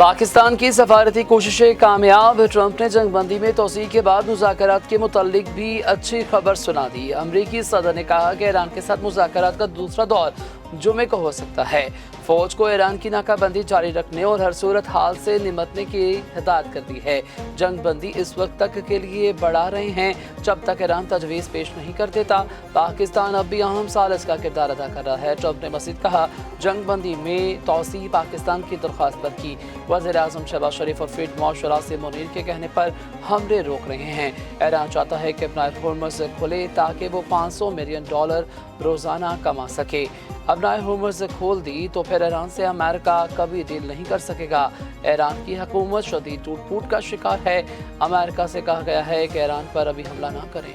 पाकिस्तान की सफारती कोशिशें कामयाब। ट्रंप ने जंग बंदी में तोसी के बाद मुज़ाकरात के मुतालिक भी अच्छी खबर सुना दी। अमरीकी सदर ने कहा कि ईरान के साथ मुज़ाकरात का दूसरा दौर जुमे को हो सकता है। फौज को ईरान की नाकाबंदी जारी रखने और हर सूरत हाल से निमटने की हिदायत कर दी है। जंग बंदी इस वक्त तक के लिए बढ़ा रहे हैं जब तक ईरान तजवीज़ पेश नहीं कर देता। पाकिस्तान अब भी अहम सालिस का किरदार अदा कर रहा है। ट्रंप ने मज़ीद कहा, जंग बंदी में तोसी पाकिस्तान की दरख्वास्त पर की। वज़ीर-ए-आज़म शहबाज शरीफ और फील्ड मार्शल आसिम मुनीर के कहने पर हमले रोक रहे हैं। ईरान चाहता है कि अपना होर्मुज़ खोले ताकि वो $500 मिलियन रोज़ाना कमा सके। अब नए होर्मुज़ खोल दी तो फिर ईरान से अमेरिका कभी डील नहीं कर सकेगा। ईरान की हुकूमत शदीद टूट फूट का शिकार है। अमेरिका से कहा गया है कि ईरान पर अभी हमला ना करें।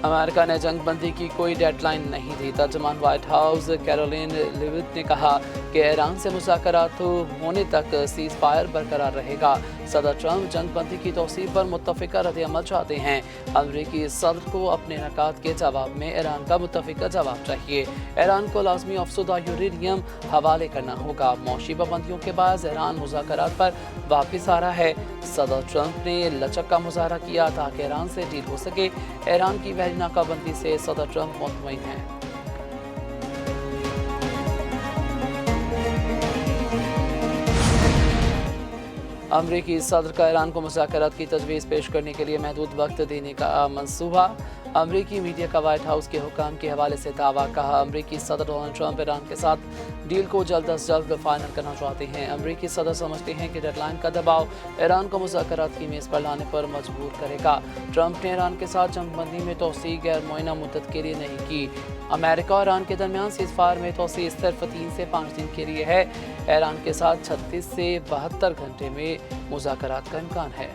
अमेरिका ने जंग बंदी की कोई डेडलाइन नहीं दी। तर्जुमान व्हाइट हाउस कैरोलिन लिविट ने कहा कि ईरान से मुज़ाकरात होने तक सीज़ फायर बरकरार रहेगा। सदर ट्रंप जंग बंदी की तौसीफ पर मुत्तफ़िका रद्द-ए-अमल चाहते हैं। अमरीकी सदर को अपने नकात के जवाब में ईरान का मुत्तफ़िका जवाब चाहिए। ईरान को लाज़मी अफसुदा यूरेनियम हवाले करना होगा। मौशी पाबंदियों के बाद ईरान मुज़ाकरात पर वापस आ रहा है। सदर ट्रंप ने लचक का मुजाहरा किया ताकि ईरान से डील हो सके। ईरान की बहरी नाकाबंदी से सदर ट्रंप मुतमईन हैं। अमरीकी सदर का ईरान को मुज़ाकरात की तजवीज़ पेश करने के लिए महदूद वक्त देने का मंसूबा। अमरीकी मीडिया का व्हाइट हाउस के हुकाम के हवाले से दावा। कहा, अमरीकी सदर डोनाल्ड ट्रंप ईरान के साथ डील को जल्द अज जल्द फाइनल करना चाहते हैं। अमरीकी सदर समझते हैं कि डेडलाइन का दबाव ईरान को मुज़ाकरात की मेज़ पर लाने पर मजबूर करेगा। ट्रंप ने ईरान के साथ जंग बंदी में तोसी गैर मुअय्यना मुद्दत के लिए नहीं की। अमेरिका और ईरान के दरमियान सीज़फायर में तोसी सिर्फ 3 से 5 दिन के लिए है। ईरान के साथ 36 से 72 घंटे में मुज़ाकरात का इम्कान है।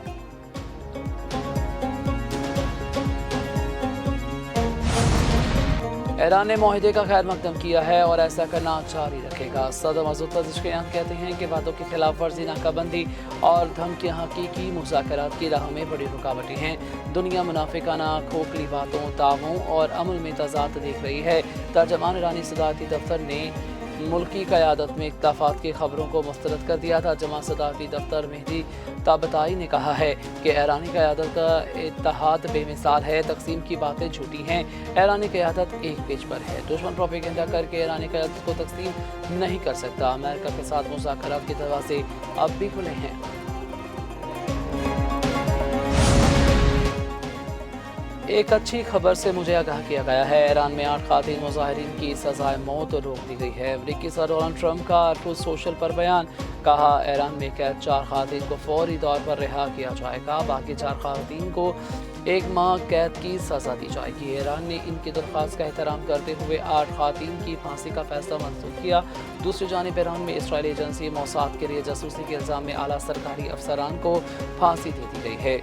ईरान ने मुआहदे का खैर मकदम किया है और ऐसा करना जारी रखेगा। सदर मसूद पज़ेश्कियान कहते हैं कि वादों की खिलाफ वर्जी, नाकाबंदी और धमकियां हकीकी मुज़ाकरात की राह में बड़ी रुकावटें हैं। दुनिया मुनाफिकाना खोखली बातों, दावों और अमल में तज़ाद देख रही है। तर्जमान ईरानी सदारती दफ्तर ने मुल्की क़यादत में इख्तिलाफ़ात की खबरों को मुस्तरद कर दिया था। जमा सदारती दफ्तर मेहदी ताबताई ने कहा है कि ईरानी क़यादत का इत्तेहाद बेमिसाल है। तकसीम की बातें झूठी हैं। ईरानी क़यादत एक पेज पर है। दुश्मन प्रोपेगेंडा करके ईरानी क़यादत को तकसीम नहीं कर सकता। अमेरिका के साथ मुज़ाकरात के दरवाजे अब भी खुले हैं। एक अच्छी खबर से मुझे आगाह किया गया है। ईरान में 8 ख़ातीन मुज़ाहिरीन की सज़ाए मौत रोक दी गई है। अमरीकी सदर डोनाल्ड ट्रंप का ट्रूथ सोशल पर बयान। कहा, ईरान में कैद 4 ख़ातीन को फौरी तौर पर रिहा किया जाएगा। बाकी 4 ख़ातीन को 1 माह कैद की सज़ा दी जाएगी। ईरान ने इनकी दरख्वास्त का एहतराम करते हुए 8 ख़ातीन की फांसी का फैसला मंसूख किया। दूसरी जानिब ईरान में इसराइली एजेंसी मोसाद के लिए जासूसी के इल्ज़ाम में आला सरकारी अफसरान को फांसी दे दी गई है।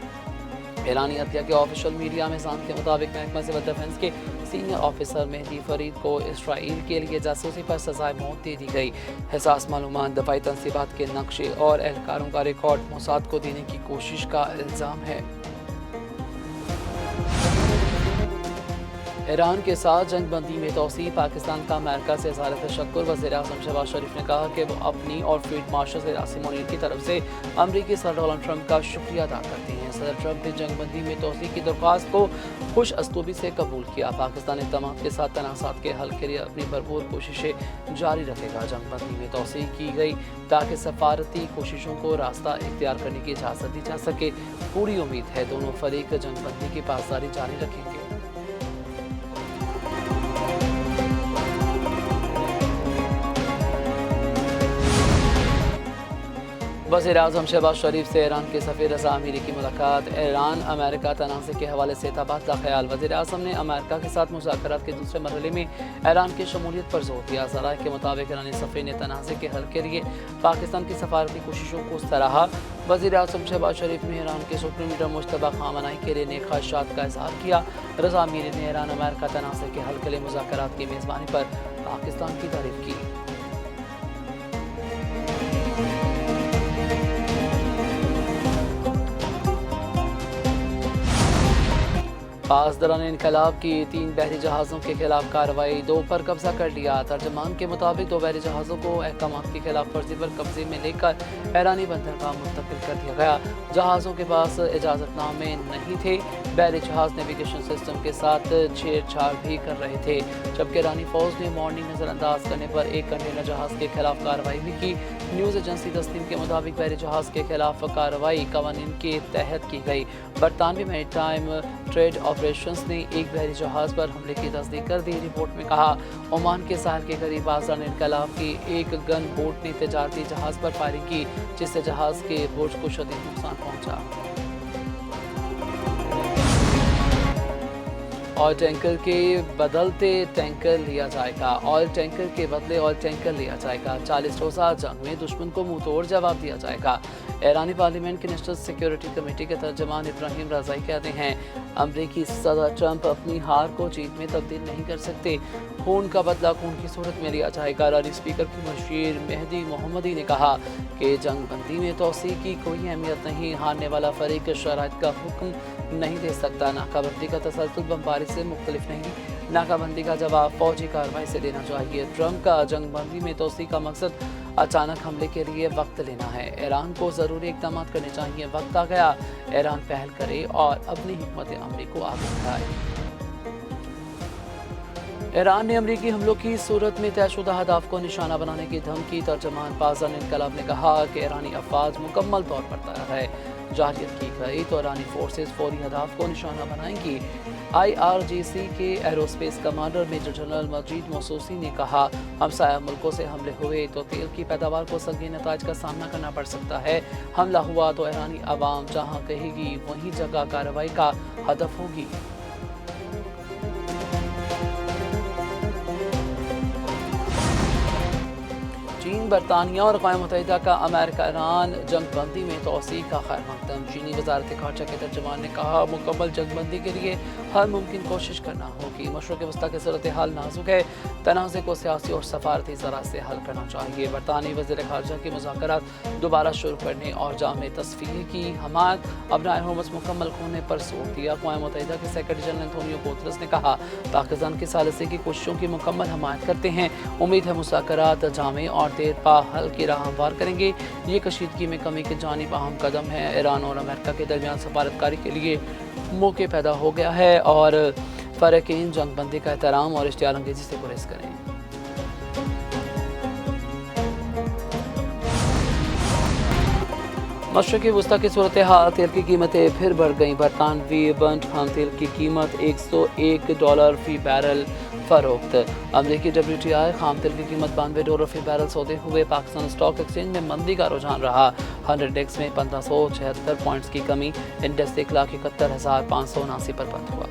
ईरानी अदलिया के ऑफिशियल मीडिया में के मुताबिक महकमा सिविल डिफेंस के सीनियर ऑफिसर मेहदी फरीद को इसराइल के लिए जासूसी पर सजाए मौत दे दी गई। हिसास मालूमात, दफाई तनसीबात के नक्शे और एहलकारों का रिकॉर्ड मोसाद को देने की कोशिश का इल्ज़ाम है। ईरान के साथ जंग बंदी में तोसी, पाकिस्तान का अमेरिका से इज़हार तशक्कुर। वज़ीर-ए-आज़म शहबाज शरीफ ने कहा कि वो अपनी और फील्ड मार्शल आसिम मुनीर की तरफ से अमरीकी सदर डोनाल्ड ट्रंप का शुक्रिया अदा करते हैं। सदर ट्रंप ने जंग बंदी में तोसी की दरख्वास्त को खुश असलूबी से कबूल किया। पाकिस्तान इक़दामात के साथ तनाज़ात के हल के लिए अपनी भरपूर कोशिशें जारी रखेगा। जंग बंदी में तोसी की गई ताकि सफारती कोशिशों को रास्ता इख्तियार करने की इजाज़त दी जा सके। पूरी उम्मीद है दोनों फरीक जंग बंदी की पासदारी जारी रखेंगे। वज़ीर-ए-आज़म शहबाज शरीफ से ईरान के सफ़ीर रज़ा अमीरी की मुलाकात। ईरान अमेरिका तनाज़े के हवाले से तबादला ख्याल। वज़ीर-ए-आज़म ने अमेरिका के साथ मुज़ाकरात के दूसरे मरहले में ईरान की शमूलियत पर जोर दिया। ज़राए के मुताबिक ईरानी सफ़ीर ने तनाज़े के हल के लिए पाकिस्तान की सफारती कोशिशों को सराहा। वज़ीर-ए-आज़म शहबाज शरीफ ने ईरान के सुप्रीम लीडर मुश्तबा खामनाई के लिए नेक ख्वाहिशात का इज़हार किया। रज़ा अमीरी ने ईरान अमेरिका तनाज़े के हल के लिए मुज़ाकरात की मेज़बानी पर पाकिस्तान की तारीफ़ की। पास दौरान इनकलाब की 3 बहरी जहाज़ों के खिलाफ कार्रवाई, 2 पर कब्जा कर लिया। तर्जमान के मुताबिक 2 बहरी जहाज़ों को अहकामात की खिलाफ वर्जी पर कब्जे में लेकर ईरानी बंदरगाह मुंतकिल कर दिया गया। जहाज़ों के पास इजाज़तनामे नहीं थे। बहरी जहाज़ नेविगेशन सिस्टम के साथ छेड़छाड़ भी कर रहे थे, जबकि ईरानी फौज ने मॉर्निंग नज़रअंदाज करने पर एक कंटेनर जहाज़ के खिलाफ कार्रवाई भी की। न्यूज़ एजेंसी तस्नीम के मुताबिक बहरी जहाज़ के खिलाफ कार्रवाई कवानीन के तहत की गई। बरतानवी मैरीटाइम ट्रेड ऑपरेशंस ने एक बहरी जहाज़ पर हमले की तस्दीक कर दी। रिपोर्ट में कहा, ओमान के साहल के करीब आज़ान इनकलाब की एक गन बोट ने तजारती जहाज़ पर फायरिंग की, जिससे जहाज़ के बुर्ज को शदीद नुकसान पहुंचा। ऑयल टैंकर के बदलते टैंकर लिया जाएगा। ऑयल टैंकर के बदले ऑयल टैंकर लिया जाएगा। 40 रोज़ा जंग में दुश्मन को मुंह तोड़ जवाब दिया जाएगा। ईरानी पार्लियामेंट की नेशनल सिक्योरिटी कमेटी के तर्जमान इब्राहिम रज़ाई कहते हैं, अमरीकी सदर ट्रंप अपनी हार को जीत में तब्दील नहीं कर सकते। खून का बदला खून की सूरत में लिया जाएगा। ईरानी स्पीकर की मशीर मेहदी मोहम्मदी ने कहा कि जंग बंदी में तोसी की कोई अहमियत नहीं। हारने वाला फरीक शराइत का हुक्म नहीं दे सकता। नाकाबंदी का तसलसल बमबारी से मुख्तलिफ नहीं। नाकाबंदी का जवाब फौजी कार्रवाई से देना चाहिए। ट्रंप का जंग बंदी में तोसी का मकसद अचानक हमले के लिए वक्त लेना है। ईरान को ज़रूरी इक़दाम करने चाहिए। वक्त आ गया, ईरान पहल करे और अपनी हिकमत अमली को आगे बढ़ाए। ईरान ने अमरीकी हमलों की सूरत में तयशुदा अहदाफ को निशाना बनाने की धमकी। तर्जमान पाज़ान इनकलाब ने कहा कि ईरानी अफवाज मुकम्मल तौर पर तैयार है। जारियत की गई तो ईरानी फोर्सेस फौरी अहदाफ को निशाना बनाएंगी। IRGC के एरोस्पेस कमांडर मेजर जनरल मजीद मौसूसी ने कहा, हमसाया मुल्कों से हमले हुए तो तेल की पैदावार को संगीन नताज का सामना करना पड़ सकता है। हमला हुआ तो ईरानी आवाम जहाँ कहेगी वहीं जगह कार्रवाई का हदफ होगी। चीन, बरतानिया और अक़वाम मुत्तहिदा का अमेरिका ईरान जंग बंदी में तोसी का खैर मकदम। चीनी वज़ारत ख़ारजा के तर्जमान ने कहा, मुकम्मल जंग बंदी के लिए हर मुमकिन कोशिश करना होगी। मशरक़ वस्ता की सूरत हाल नाजुक है, तनाज़े को सियासी और सफारती ज़रा से हल करना चाहिए। बरतानी वज़ीर ख़ारजा के मुज़ाकरात दोबारा शुरू करने और जामे तस्फ़ीह की हमायत अपना हुर्मत मुकम्मल होने पर जोर दिया। अक़वाम मुत्तहिदा के सेक्रेटरी जनरल एंटोनियो गुतरस ने कहा, पाकिस्तान की सालिसी की कोशिशों की मुकम्मल हमायत करते हैं। उम्मीद है मुज़ाकरात जामे और देर पा हल की राह हमवार करेंगे। ये कशीदगी में कमी की जानिब अहम कदम है। ईरान और अमेरिका के दरमियान सफारतकारी के लिए मौके पैदा हो गया है और फ़रीक़ैन जंग बंदी का एहतराम और इश्तियाल अंगेज़ी से गुरेज करें। मशरक़ी वस्ता की सूरत हाल, तेल की कीमतें फिर बढ़ गईं। बरतानवी बंट खाम तेल की कीमत $101 फ़ी बैरल फ़रोख्त। अमरीकी WTI खाम तेल की कीमत $92 फ़ी बैरल सौदे हुए। पाकिस्तान स्टॉक एक्सचेंज में मंदी का रुझान रहा। 100 इंडेक्स में 1576 पॉइंट्स की कमी। इंडेक्स 1,71,579 पर बंद हुआ।